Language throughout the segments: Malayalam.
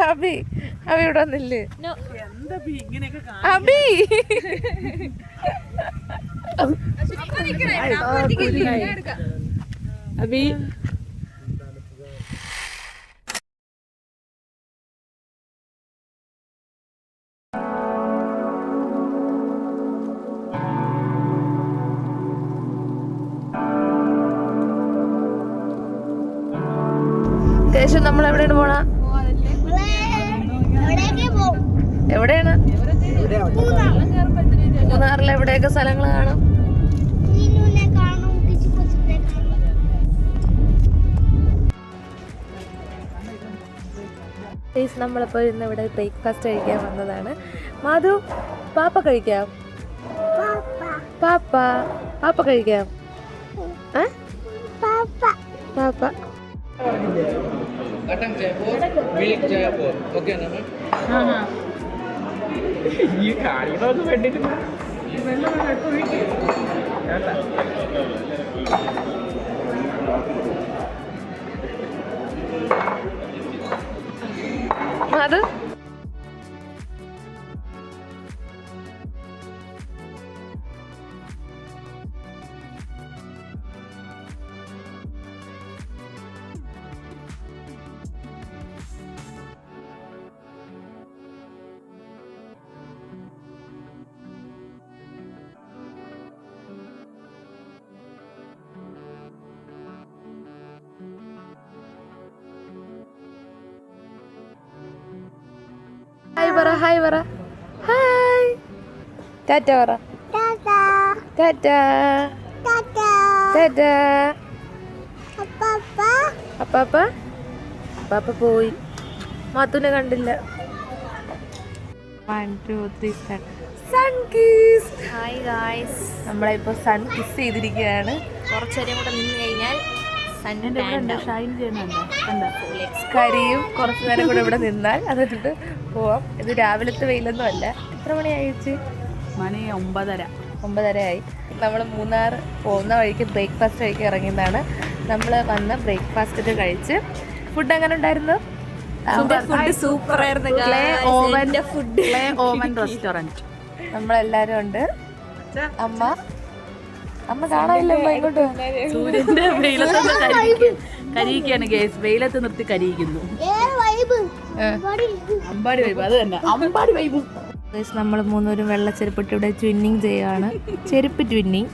അബി അബി ഇവിടെ വന്നില്ലേ? അബി അബി ശേഷം നമ്മൾ എവിടെയാണ് പോണ? എവിടെയാണ്? മൂന്നാറിൽ എവിടെയൊക്കെ സ്ഥലങ്ങൾ കാണും? നമ്മളിപ്പോ ഇന്ന് ഇവിടെ ബ്രേക്ക്ഫാസ്റ്റ് കഴിക്കാൻ വന്നതാണ്. മാധു പാപ്പ കഴിക്കാം? പാപ്പ പാപ്പ കഴിക്കാം? പാപ്പ कटक जयपुर मिल्क जयपुर ओके ना मैम ഈ കാണികളൊക്കെ വേണ്ടിട്ട് വെള്ളം അത് ഹായ് പറ, ഹായ് പറ, ഹായ്. ടാറ്റ പറ, ടാറ്റ ടാറ്റ. അപ്പാപ്പ അപ്പാപ്പ പോയി, മാത്തുനെ കണ്ടില്ല. 1 2 3 start. Sun kiss. Hi guys, നമ്മളെ ഇപ്പൊ സൺ കിസ് ചെയ്തിരിക്കുകയാണ്. കുറച്ചേരം കൂടെ നിന്ന് കഴിഞ്ഞാൽ ഷൈൻ ചെയ്യുന്നുണ്ടോ? എന്താ കരിയും. കുറച്ചു നേരം കൂടെ ഇവിടെ നിന്നാൽ അതിട്ട് പോവാം. ഇത് രാവിലത്തെ വെയിലൊന്നും അല്ല. എത്ര മണിയായി ചേച്ചി? മണി 9:30. 9:30 ആയി. നമ്മൾ മൂന്നാർ പോകുന്ന വഴിക്ക് ബ്രേക്ക്ഫാസ്റ്റ് കഴിക്കാൻ ഇറങ്ങിയതാണ്. നമ്മൾ വന്ന് ബ്രേക്ക്ഫാസ്റ്റ് കഴിച്ച്. ഫുഡ് എങ്ങനെ ഉണ്ടായിരുന്നു? ഫുഡ് സൂപ്പർ ആയിരുന്നു. Oven restaurant. നമ്മളെല്ലാരും ഉണ്ട്. അമ്മ അമ്മ കാണാനില്ല. ഇങ്ങോട്ട് സൂര്യന്റെ വെയിലത്ത് കരിയിക്കാണ് ഗേസ്. വെയിലത്ത് നിർത്തി കരിയിക്കുന്നു. അമ്പാടി വൈബ്. അത് തന്നെ അമ്പാടി വൈബ്. നമ്മൾ മൂന്നൂരും വെള്ളച്ചെരുപ്പിട്ട് ഇവിടെ ട്വിന്നിങ് ചെയ്യാണ്. ചെരുപ്പ് ട്വിന്നിങ്.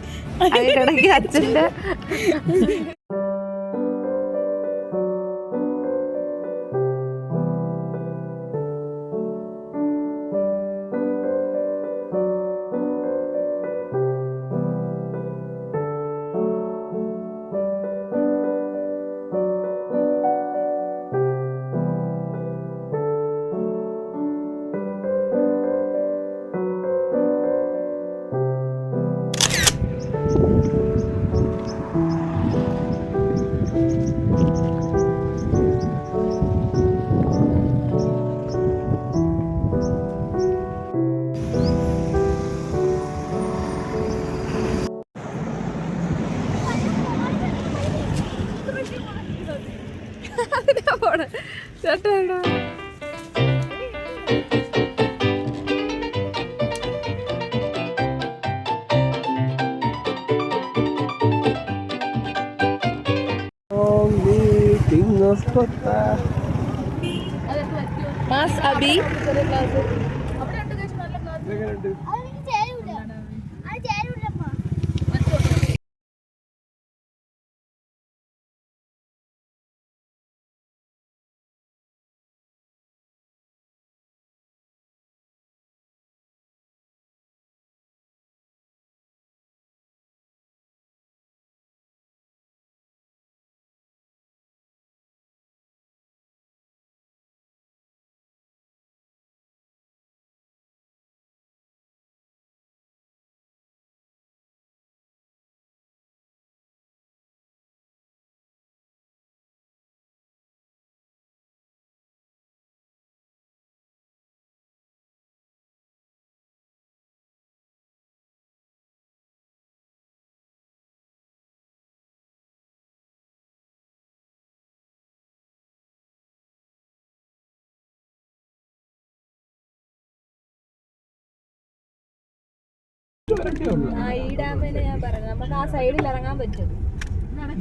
അതിനിടയ്ക്ക് അച്ഛൻ്റെ ചേട്ടാ മാസ് അബി ഈ ഡാമിന് ഞാൻ പറഞ്ഞു നമുക്ക് ആ സൈഡിൽ ഇറങ്ങാൻ പറ്റും.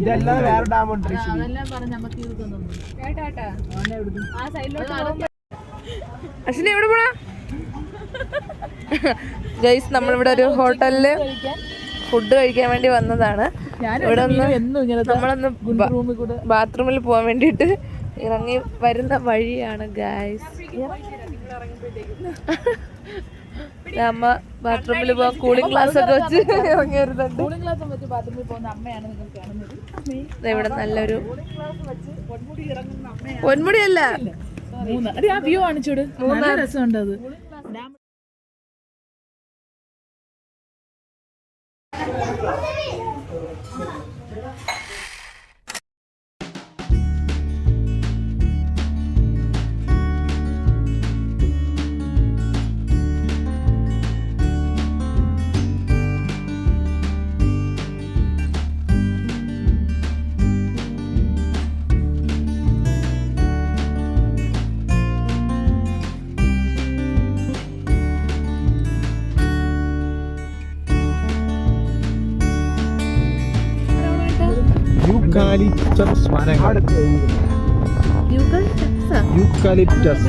ഇതെല്ലാം വേറെ ഡാമുണ്ട്. അതെല്ലാം പറഞ്ഞ് നമുക്ക് ഇത് തന്നു. കേട്ടാ ആ സൈഡിലോട്ട് അശ്വിനി എവിടെ പോണാ? ഗൈസ് നമ്മളിവിടെ ഒരു ഹോട്ടലില് ഫുഡ് കഴിക്കാൻ വേണ്ടി വന്നതാണ്. ഇവിടെ നമ്മളൊന്ന് ബാത്റൂമിൽ പോകാൻ വേണ്ടിയിട്ട് ഇറങ്ങി വരുന്ന വഴിയാണ് ഗൈസ്. അമ്മ ബാത്റൂമിൽ പോകാൻ കൂളിംഗ് ഗ്ലാസ് ഒക്കെ വെച്ച് ഇറങ്ങി വരുന്നുണ്ട്. ഇവിടെ നല്ലൊരു പൊന്മുടിയല്ല, വ്യൂ കാണിച്ചോട്. നല്ല രസമുണ്ട് അത്. യൂക്കാലിപ്റ്റസ് മരങ്ങൾ. യൂക്കാലിപ്റ്റസ്.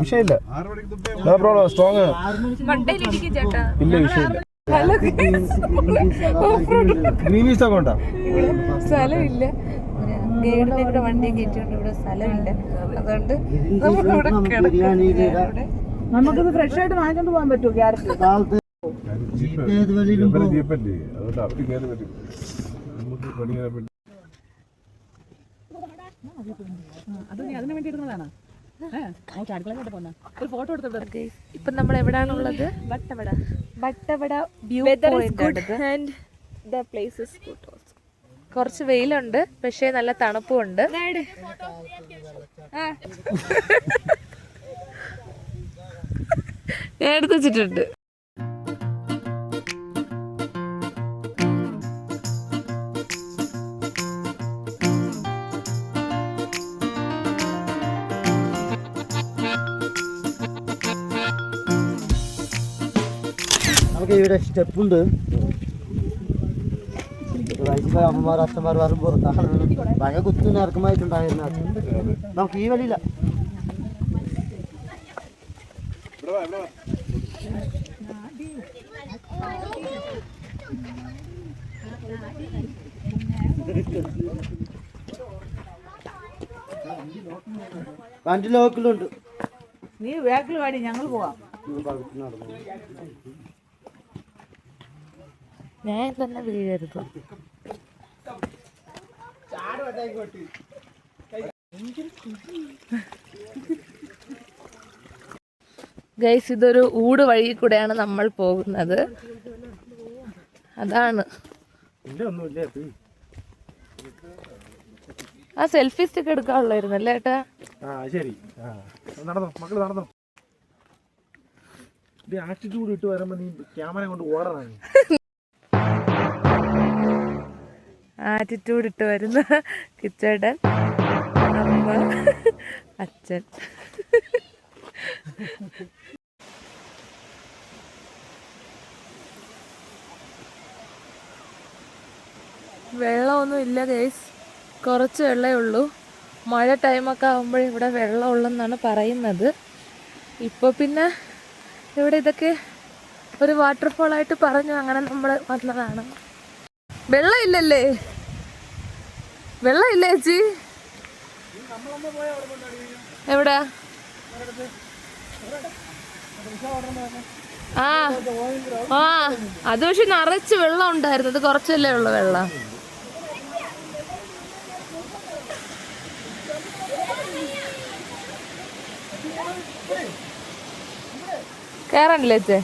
വിഷയമില്ല. No problem. സ്ട്രോങ് ഇല്ല, വിഷയമില്ല. ഗ്രീവീസ് ഒക്കെ ഉണ്ടോ? സ്ഥലമില്ല. ഗൈഡിനെ ഇവിടെ വണ്ടി കയറ്റിയോണ്ട് ഇവിടെ സ്ഥലമില്ല. അതുകൊണ്ട് നമ്മളിവിടെ കിടക്കും. നമുക്കിത് ഫ്രഷ് ആയിട്ട് വാങ്ങിക്കൊണ്ട് പോകാൻ പറ്റുമോ? ക്യാരറ്റ് ജീപ്പല്ലേ, അതുകൊണ്ട് അവിടെ കയറി പറ്റും. നമുക്ക് പണി ചെയ്യാൻ പറ്റും. അതിന് വേണ്ടി ഇടുന്നതാണ്. ഒരു ഫോട്ടോ എടുത്തിട്ട് ഇപ്പൊ നമ്മൾ എവിടാണുള്ളത്? Vattavada view point. കുറച്ച് വെയിലുണ്ട്, പക്ഷേ നല്ല തണുപ്പുണ്ട്. ഞാൻ എടുത്ത് വെച്ചിട്ടുണ്ട്. നമുക്ക് ഇവിടെ സ്റ്റെപ്പുണ്ട്. അമ്മമാർ അച്ഛന്മാർ വരുമ്പോൾ ഭയ കുത്തുന്ന ഇറക്കമായിട്ടുണ്ടായിരുന്നു. നമുക്ക് ഈ വഴിയില്ല. വണ്ടി ലോക്കലുണ്ട്. നീ ബാക്കിൽ വാടി, ഞങ്ങൾ പോവാം. ഞാൻ തന്നെ വീഴരുത്. ഗൈസ്, ഇതൊരു ഊട് വഴി കൂടെയാണ് നമ്മൾ പോകുന്നത്. അതാണ് ആ സെൽഫി സ്റ്റിക്ക് എടുക്കാനുള്ളായിരുന്നു അല്ലേ ഏട്ടാ? ശരി, നടന്നോ മക്കള്, നടന്നോ. ആറ്റിറ്റ്യൂഡ് ഇട്ട് വരുമ്പോ നീ ക്യാമറ കൊണ്ട് ഓടണം. ആറ്റിറ്റ്യൂഡ് ഇട്ട് വരുന്ന കിച്ചേട്ടൻ, അമ്മ, അച്ഛൻ. വെള്ളമൊന്നും ഇല്ല ഗൈസ്, കുറച്ച് വെള്ളമേ ഉള്ളൂ. മഴ ടൈമൊക്കെ ആകുമ്പോഴേ ഇവിടെ വെള്ളം ഉള്ളെന്നാണ് പറയുന്നത്. ഇപ്പോൾ പിന്നെ ഇവിടെ ഇതൊക്കെ ഒരു വാട്ടർഫോളായിട്ട് പറഞ്ഞു, അങ്ങനെ നമ്മൾ വന്നതാണ്. വെള്ളം ഇല്ലല്ലേ? വെള്ളം ഇല്ലേ ചേച്ചി? എവിടാ? ആ ആ അത് പക്ഷെ നിറച്ച് വെള്ളം ഉണ്ടായിരുന്നു. ഇത് കുറച്ചല്ലേ ഉള്ളു വെള്ളം. കേറണ്ടല്ലേ ചേച്ചേ?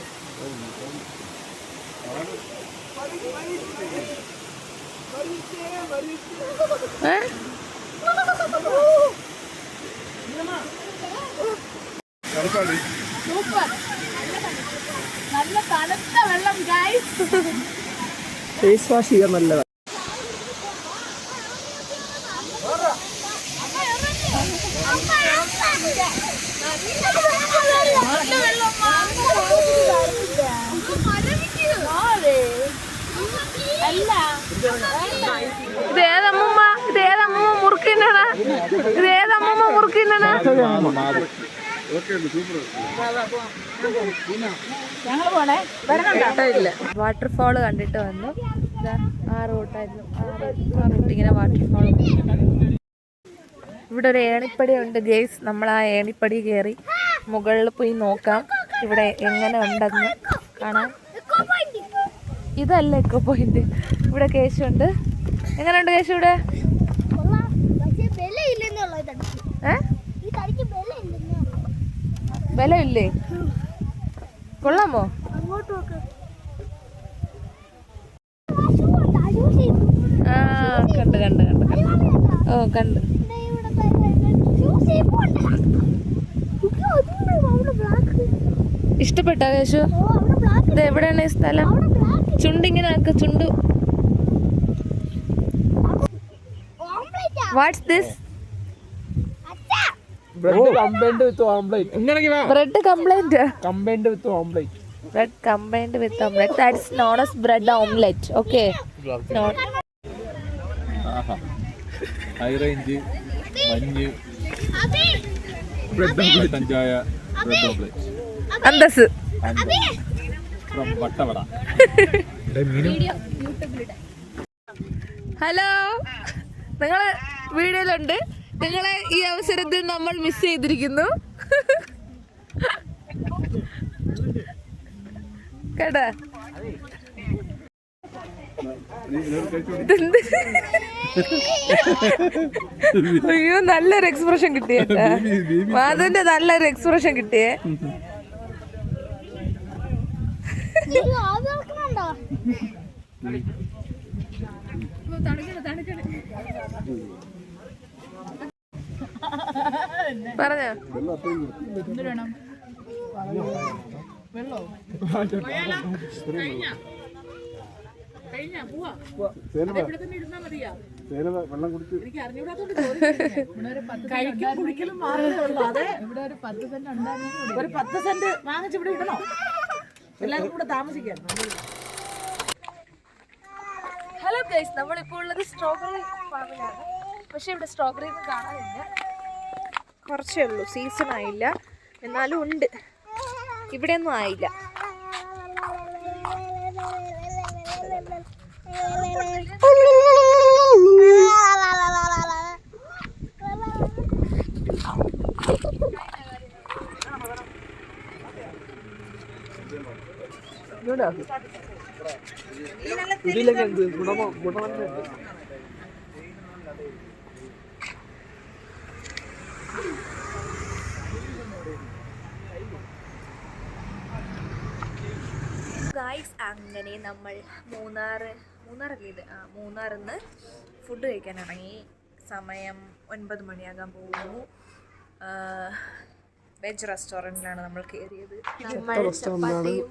നല്ല തണുത്ത വെള്ളം ഗൈസ്. ഫേസ് വാഷ് ചെയ്യാൻ നല്ലതാണ്. അമ്മ ഞങ്ങൾ പോണേ വരണുണ്ടോ? ഇല്ല വാട്ടർഫാൾ കണ്ടിട്ട് വന്നു. ഇതാ ആ റൂട്ടായിരുന്നു, ആ റൂട്ട് ഇങ്ങനെ വാട്ടർഫാൾ. ഇവിടെ ഒരു ഏണിപ്പടി ഉണ്ട് ഗേസ്. നമ്മൾ ആ ഏണിപ്പടി കയറി മുകളിൽ പോയി നോക്കാം ഇവിടെ എങ്ങനെ ഉണ്ടെന്ന് കാണാൻ. ഇതല്ല എക്കോ പോയിന്റ്. ഇവിടെ കേശുണ്ട്. എങ്ങനെയുണ്ട് കേശു ഇവിടെ? വില ഇല്ലേ? കൊള്ളാമോ? ആ കണ്ട് കണ്ട് കണ്ട് കണ്ട്. ഓ കണ്ട്. ഇഷ്ടപ്പെട്ടോ കേശു? ഇത് എവിടെയാണ് ഈ സ്ഥലം? ചുണ്ടിങ്ങനെ ആക്ക്, ചുണ്ട്. What's this? Bread combined with omelette. Bread complaint. Combined with omelette. Bread combined with omelette. That's known as bread omelette. Okay. Not. High range മഞ്ഞ് bread omelette, അഞ്ചായ bread omelette Antas from Vattavada. Hello, നിങ്ങള് വീഡിയോയിലുണ്ട്. നിങ്ങളെ ഈ അവസരത്തിൽ നമ്മൾ മിസ് ചെയ്തിരിക്കുന്നു കേട്ടാ. അയ്യോ നല്ലൊരു എക്സ്പ്രഷൻ കിട്ടിയേ. മാധവന്റെ നല്ലൊരു എക്സ്പ്രഷൻ കിട്ടിയേ. പറഞ്ഞോ. വെള്ളം കുടിച്ച് കുടിക്കലും മാത്രമേ ഉള്ളൂ. അതെ, ഇവിടെ ഒരു 10 സെന്റ് ഉണ്ടായിരുന്നു. ഒരു 10 സെന്റ് വാങ്ങിച്ച് ഇവിടെ ഇടണോ? എല്ലാവർക്കും കൂടെ താമസിക്കാൻ. ഹലോ ഗൈസ്, നമ്മളിപ്പോൾ ഉള്ളത് സ്ട്രോബെറി ഫാമിലാണ്. പക്ഷെ ഇവിടെ സ്ട്രോബെറി ഒന്നും കാണാനില്ല. കുറച്ചേ ഉള്ളൂ, സീസൺ ആയില്ല. എന്നാലും ഉണ്ട്. ഇവിടെയൊന്നും ആയില്ല. ഇതിലൊക്കെ എന്ത് ഗുണമല്ല. ഗൈസ്, അങ്ങനെ നമ്മൾ മൂന്നാറിൽ ഇത് മൂന്നാറിന്ന് ഫുഡ് കഴിക്കാൻ ഇറങ്ങി. സമയം 9 മണിയാകാൻ പോകുന്നു. വെജ് റെസ്റ്റോറൻറ്റിലാണ് നമ്മൾ കയറിയത്. നമ്മൾ ചപ്പാത്തിയും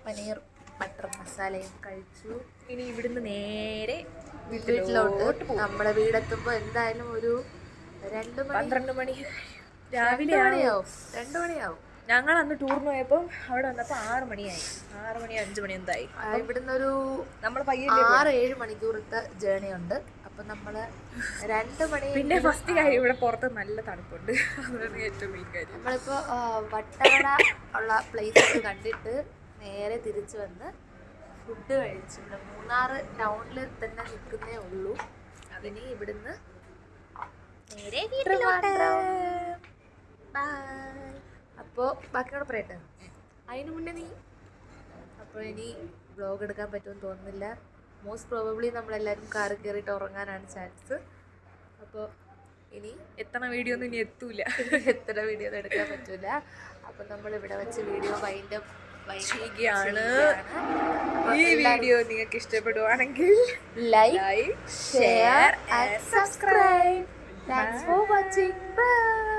പനീർ ബട്ടർ മസാലയും കഴിച്ചു. ഇനി ഇവിടുന്ന് നേരെ വീട്ടിലോട്ട് പോകും. നമ്മളെ വീടെത്തുമ്പോൾ എന്തായാലും ഒരു 12 മണി രാവിലെ 2 മണിയാവും. ഞങ്ങൾ അന്ന് ടൂറിന് പോയപ്പോൾ അവിടെ വന്നപ്പോൾ 6 മണിയായി. 6 മണി 5 മണി എന്തായി. ഇവിടുന്ന് ഒരു നമ്മൾ 6-7 മണിക്കൂറത്തെ ജേണി ഉണ്ട്. അപ്പം നമ്മൾ 2 മണി. പിന്നെ ഫസ്റ്റ് കാര്യം ഇവിടെ പുറത്ത് നല്ല തണുപ്പുണ്ട്. അതാണ് ഏറ്റവും മെയിൻ കാര്യം. നമ്മളിപ്പോൾ വട്ടവട ഉള്ള പ്ലേസ് കണ്ടിട്ട് നേരെ തിരിച്ചു വന്ന് ഫുഡ് കഴിച്ചു. ഇവിടെ മൂന്നാർ ടൗണിൽ തന്നെ നിൽക്കുന്നേ ഉള്ളൂ. അതിന് ഇവിടുന്ന് നേരെ വീട്ടിലോട്ട്. അപ്പോൾ ബാക്കിയോടെ പറയട്ടെ. അതിന് മുന്നേ നീ അപ്പോൾ ഇനി വ്ളോഗ് എടുക്കാൻ പറ്റുമെന്ന് തോന്നുന്നില്ല. മോസ്റ്റ് പ്രോബബ്ലി നമ്മളെല്ലാവരും കാറിൽ കയറിയിട്ട് ഉറങ്ങാനാണ് ചാൻസ്. അപ്പോൾ ഇനി എത്ര വീഡിയോ ഒന്നും ഇനി എത്തൂല. എത്ര വീഡിയോ ഒന്നും എടുക്കാൻ പറ്റൂല. അപ്പം നമ്മളിവിടെ വെച്ച് വീഡിയോ വൈൻഡപ്പ് ചെയ്യുകയാണ്. ഈ വീഡിയോ നിങ്ങൾക്ക് ഇഷ്ടപ്പെടുവാണെങ്കിൽ like, share and subscribe. Thanks for watching. By.